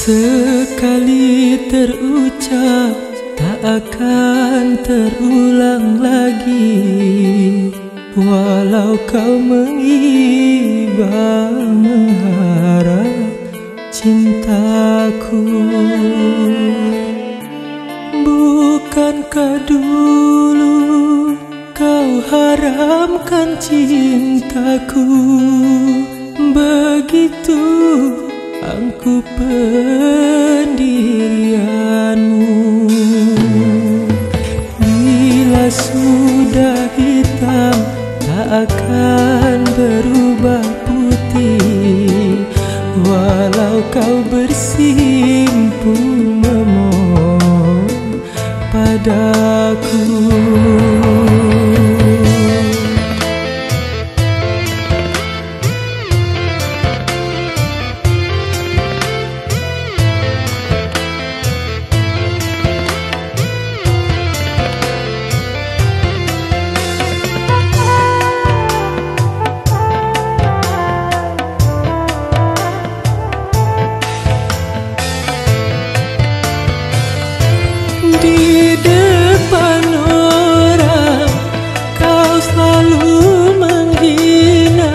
Sekali terucap tak akan terulang lagi, walau kau mengiba mengharap cintaku. Bukankah dulu kau haramkan cintaku, begitu angkuh pendirianmu. Bila sudah hitam tak akan berubah putih, walau kau bersimpul memohon padaku. Di depan orang kau selalu menghina,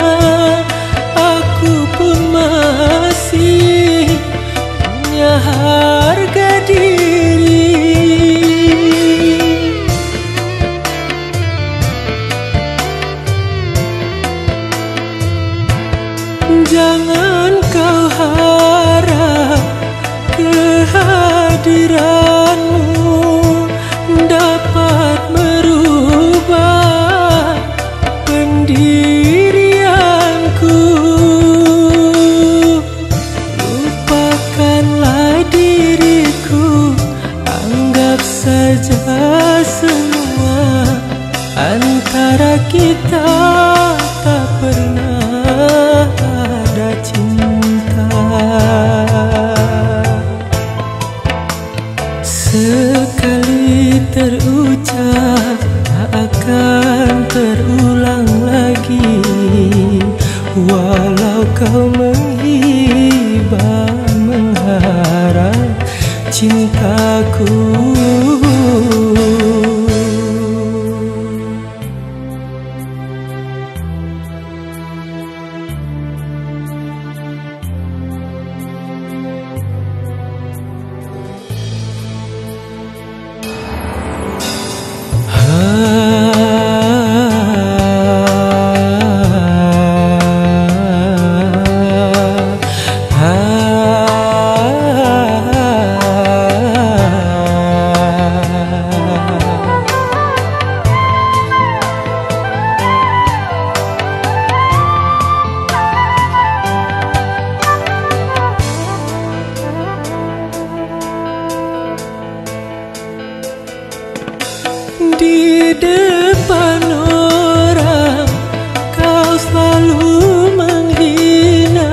aku pun masih punya harga diri. Jangan kau harap kehadiranmu dapat merubah pendirianku. Lupakanlah diriku, anggap saja semua antara kita tak pernah ada cinta. Sekali terucap tak akan terulang lagi, walau kau menghibah mengharap cintaku. Di depan orang kau selalu menghina,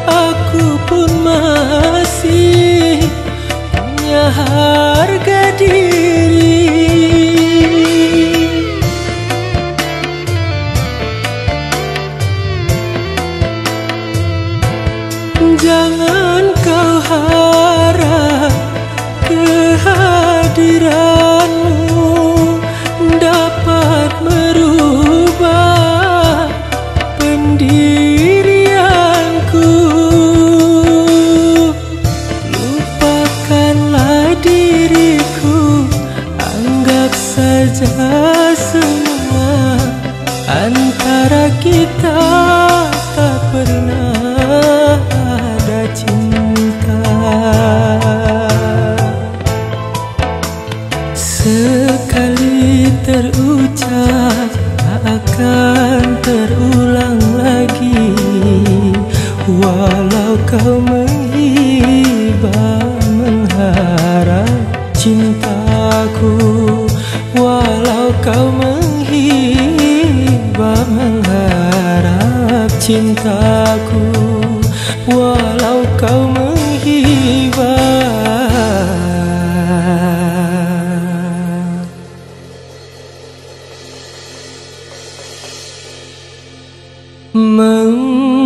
aku pun masih punya harga diri. Jangan kau harap kehadiranmu dapat merubah pendirianku. Lupakanlah diriku, anggap saja semua antara kita tak pernah ada cinta. Sekali terucap tak akan terulang lagi, walau kau menghibah mengharap cintaku. Walau kau menghibah mengharap cintaku, walau kau menghibah mengharap